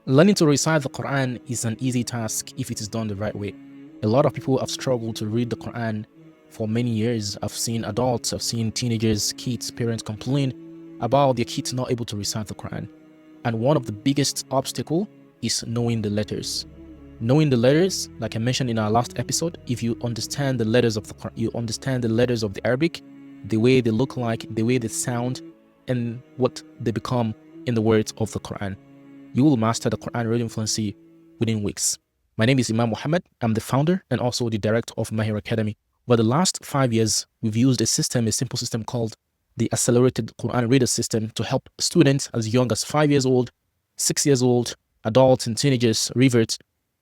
Learning to recite the Quran is an easy task if it is done the right way. A lot of people have struggled to read the Quran for many years. I've seen adults, I've seen teenagers, kids, parents complain about their kids not able to recite the Quran. And one of the biggest obstacles is knowing the letters. Knowing the letters, like I mentioned in our last episode, if you understand the letters of the Quran, you understand the letters of the Arabic, the way they look like, the way they sound, and what they become in the words of the Quran. You will master the Quran reading fluency within weeks. My name is Imam Muhammad. I'm the founder and also the director of Maher Academy. For the last 5 years, we've used a simple system called the Accelerated Quran Reader System to help students as young as 5 years old, 6 years old, adults and teenagers, reverts,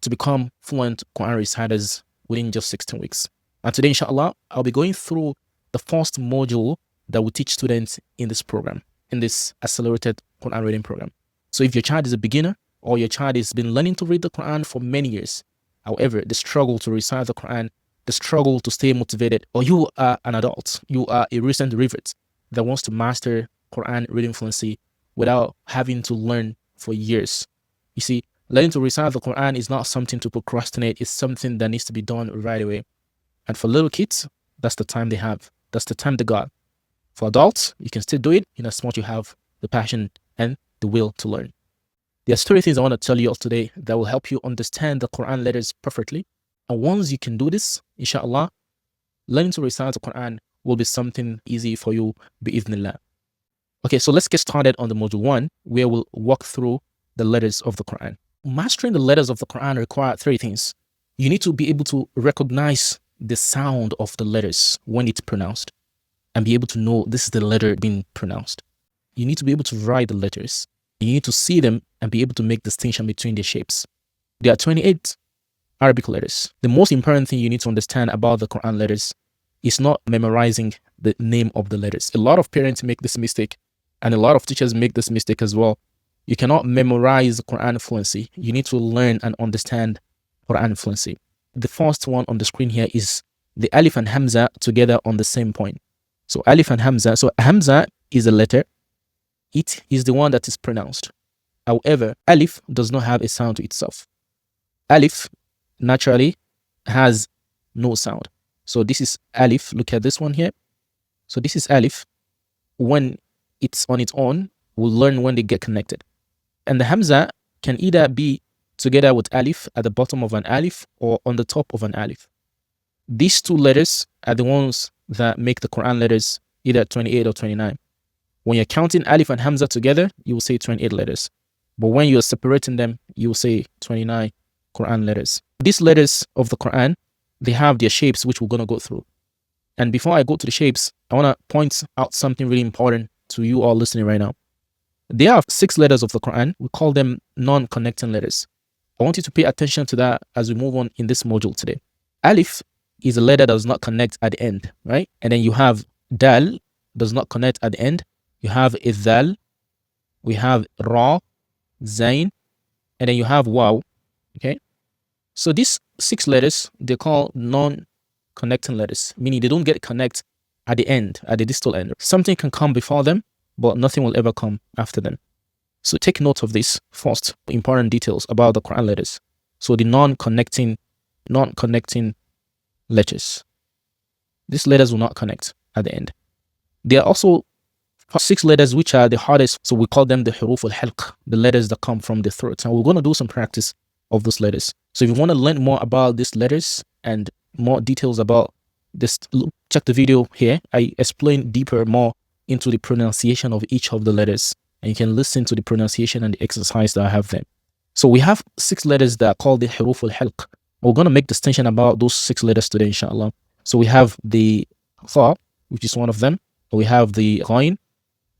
to become fluent Quran reciters within just 16 weeks. And today, inshallah, I'll be going through the first module that we teach students in this program, in this Accelerated Quran Reading program. So if your child is a beginner or your child has been learning to read the Quran for many years, however, the struggle to recite the Quran, the struggle to stay motivated, or you are an adult, you are a recent revert that wants to master Quran reading fluency without having to learn for years. You see, learning to recite the Quran is not something to procrastinate. It's something that needs to be done right away. And for little kids, that's the time they have. That's the time they got. For adults, you can still do it in as much you have the passion and the will to learn. There are 3 things I want to tell you all today that will help you understand the Quran letters perfectly. And once you can do this, inshallah, learning to recite the Quran will be something easy for you, bi-idhnillāh. Okay, so let's get started on the module 1, where we'll walk through the letters of the Quran. Mastering the letters of the Quran requires 3 things. You need to be able to recognize the sound of the letters when it's pronounced and be able to know this is the letter being pronounced. You need to be able to write the letters. You need to see them and be able to make distinction between their shapes. There are 28 Arabic letters. The most important thing you need to understand about the Quran letters is not memorizing the name of the letters. A lot of parents make this mistake, and a lot of teachers make this mistake as well. You cannot memorize the Quran fluency. You need to learn and understand Quran fluency. The first one on the screen here is the Alif and Hamzah together on the same point. So Alif and Hamzah. So Hamzah is a letter. It is the one that is pronounced. However, Alif does not have a sound to itself. Alif naturally has no sound. So this is Alif. Look at this one here. So this is Alif. When it's on its own, we'll learn when they get connected. And the Hamzah can either be together with Alif at the bottom of an Alif or on the top of an Alif. These 2 letters are the ones that make the Quran letters either 28 or 29. When you're counting Alif and Hamzah together, you will say 28 letters. But when you're separating them, you will say 29 Quran letters. These letters of the Quran, they have their shapes, which we're going to go through. And before I go to the shapes, I want to point out something really important to you all listening right now. There are 6 letters of the Quran. We call them non-connecting letters. I want you to pay attention to that as we move on in this module today. Alif is a letter that does not connect at the end, right? And then you have Dal, does not connect at the end. You have Idhal, we have Ra, Zain, and then you have Waw, okay? So these 6 letters, they're called non-connecting letters, meaning they don't get connect at the end, at the distal end. Something can come before them, but nothing will ever come after them. So take note of this first, important details about the Quran letters. So the non-connecting letters. These letters will not connect at the end. There are also 6 letters which are the hardest, so we call them the Huruf al-Halq, the letters that come from the throat. And we're going to do some practice of those letters. So if you want to learn more about these letters and more details about this, check the video here. I explain deeper more into the pronunciation of each of the letters. And you can listen to the pronunciation and the exercise that I have there. So we have 6 letters that are called the Huruf al-Halq. We're going to make distinction about those 6 letters today, inshallah. So we have the Kha, which is one of them. We have the Ghayn,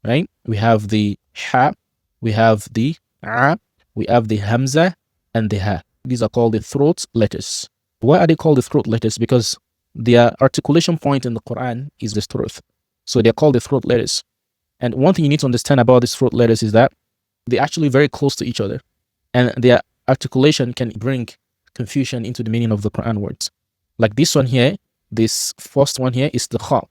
right? We have the Ha, we have the A, we have the Hamzah and the Ha. These are called the throat letters. Why are they called the throat letters? Because their articulation point in the Quran is the throat. So they're called the throat letters. And one thing you need to understand about these throat letters is that they're actually very close to each other. And their articulation can bring confusion into the meaning of the Quran words. Like this one here, this first one here is the Kha,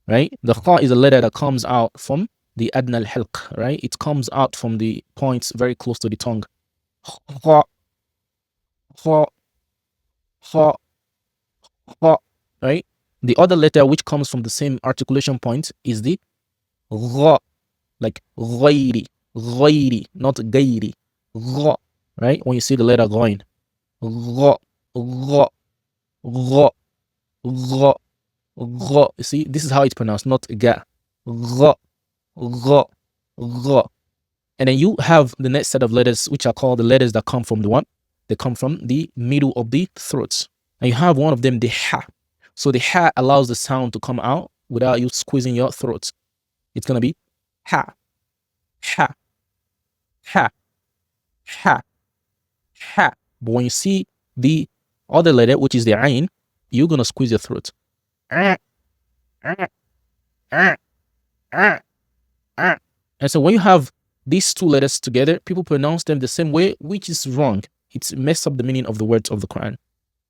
right? The Kha is a letter that comes out from the al-Halq, right? It comes out from the points very close to the tongue. Kha, kha, kha, kha, right? The other letter which comes from the same articulation point is the gha, like ghayri, ghayri, not gayri, gha, right? When you see the letter ghain, gha, gha, gha, gha, gha. You see, this is how it's pronounced, not ga, gha, gha, gha. And then you have the next set of letters, which are called the letters that come from the one, they come from the middle of the throat. And you have one of them, the ha. So the ha allows the sound to come out without you squeezing your throat. It's going to be ha, ha, ha, ha, ha. But when you see the other letter, which is the ain, you're going to squeeze your throat. And so when you have these two letters together, people pronounce them the same way, which is wrong. It's messed up the meaning of the words of the Quran.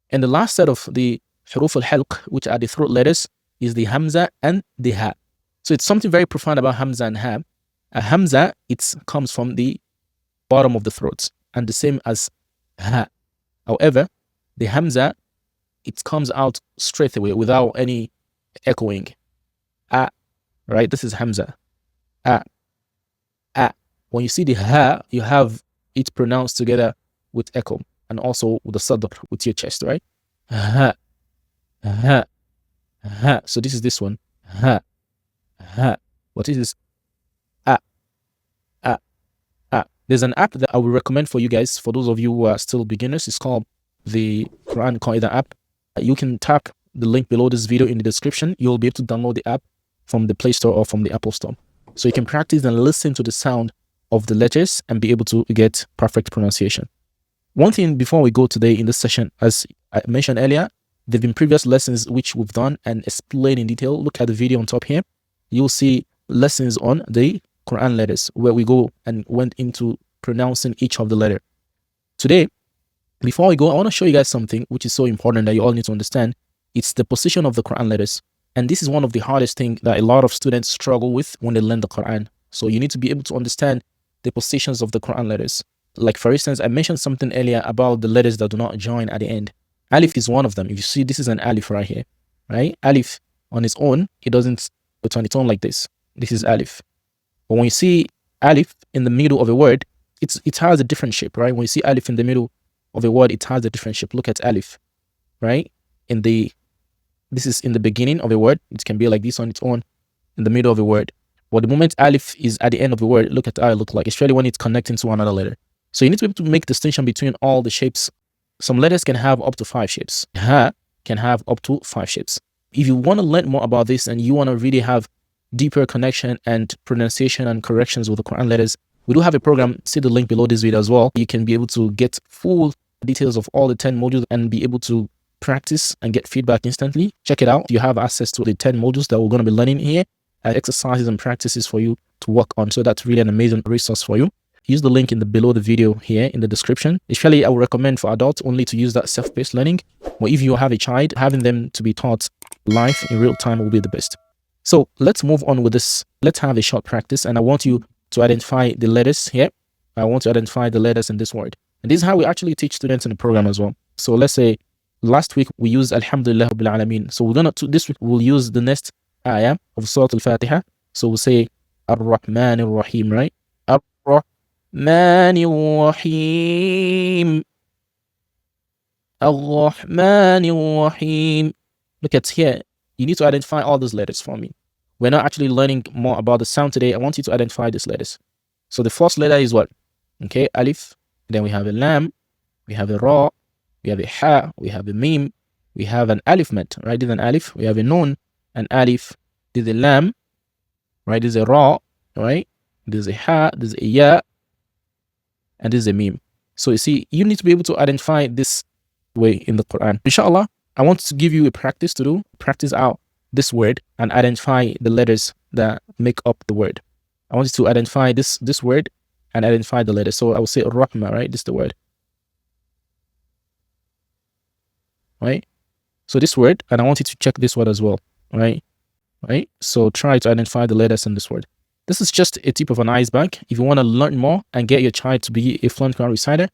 And the last set of the Huruf al-Halq, which are the throat letters, is the Hamzah and the Ha. So it's something very profound about Hamzah and Ha. A Hamzah, it comes from the bottom of the throat, and the same as Ha. However, the Hamzah, it comes out straight away without any echoing. Right? This is Hamzah. When you see the Ha, you have it pronounced together with echo and also with the sadr, with your chest, right? Ha, ha, ha. So this is this one. Ha, ha. What is this? There's an app that I would recommend for you guys, for those of you who are still beginners. It's called the Quranic app. You can tap the link below this video in the description. You'll be able to download the app from the Play Store or from the Apple Store. So you can practice and listen to the sound of the letters and be able to get perfect pronunciation. One thing before we go today in this session, as I mentioned earlier, there have been previous lessons which we've done and explained in detail. Look at the video on top here. You'll see lessons on the Quran letters where we go and went into pronouncing each of the letter. Today, before we go, I want to show you guys something which is so important that you all need to understand. It's the position of the Quran letters. And this is one of the hardest things that a lot of students struggle with when they learn the Quran. So you need to be able to understand the positions of the Quran letters. Like for instance, I mentioned something earlier about the letters that do not join at the end. Alif is one of them. If you see, this is an Alif right here, right? Alif on its own, it doesn't put on its own like this. This is Alif. But when you see Alif in the middle of a word, it has a different shape, right? When you see Alif in the middle of a word, it has a different shape. Look at Alif, right? This is in the beginning of a word. It can be like this on its own in the middle of a word. But the moment Alif is at the end of the word, look at how it looks like, especially when it's connecting to another letter. So you need to be able to make distinction between all the shapes. Some letters can have up to 5 shapes. Ha can have up to 5 shapes. If you want to learn more about this and you want to really have deeper connection and pronunciation and corrections with the Quran letters, we do have a program. See the link below this video as well. You can be able to get full details of all the 10 modules and be able to practice and get feedback instantly. Check it out. You have access to the 10 modules that we're going to be learning here, exercises and practices for you to work on. So that's really an amazing resource for you. Use the link below the video here in the description. Especially, I would recommend for adults only to use that self-paced learning. But if you have a child, having them to be taught live in real time will be the best. So let's move on with this. Let's have a short practice, and I want you to identify the letters here. I want to identify the letters in this word. And this is how we actually teach students in the program as well. So let's say last week we used Alhamdulillah Rabbil Alameen. So this week we'll use the next ayah of Surah Al-Fatiha. So we'll say Ar-Rahman Ar-Rahim, right? Ar-Rahman Ar-Rahim. Ar-Rahman Ar-Rahim. Look at here. You need to identify all those letters for me. We're not actually learning more about the sound today. I want you to identify these letters. So the first letter is what? Okay, Alif. Then we have a Lam. We have a Ra. We have a Ha. We have a Mim. We have an Alif mat, right? This is an Alif. We have a Nun, an Alif. This is a Lam, right? This is a Ra, right? This is a Ha. This is a Ya. And this is a Mim. So you see, you need to be able to identify this way in the Quran. Inshallah, I want to give you a practice to do. Practice out this word and identify the letters that make up the word. I want you to identify this word and identify the letters. So I will say Rahma, right? This is the word. Right? So this word, and I want you to check this word as well. Right? Right? So try to identify the letters in this word. This is just a tip of an iceberg. If you want to learn more and get your child to be a fluent Quran reciter,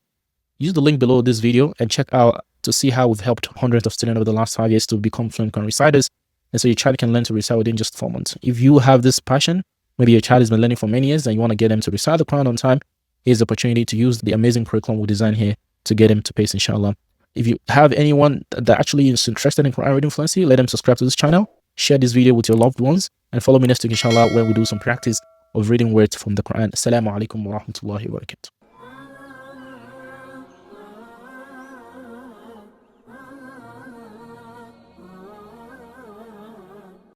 use the link below this video and check out to see how we've helped hundreds of students over the last 5 years to become fluent Quran reciters. And so your child can learn to recite within just 4 months. If you have this passion, maybe your child has been learning for many years and you want to get them to recite the Quran on time, here's the opportunity to use the amazing curriculum we designed here to get him to pace, inshallah. If you have anyone that actually is interested in Quran reading fluency, let them subscribe to this channel, share this video with your loved ones, and follow me next week, inshallah, where we do some practice of reading words from the Quran. Assalamu alaikum wa rahmatullahi wa barakatuh.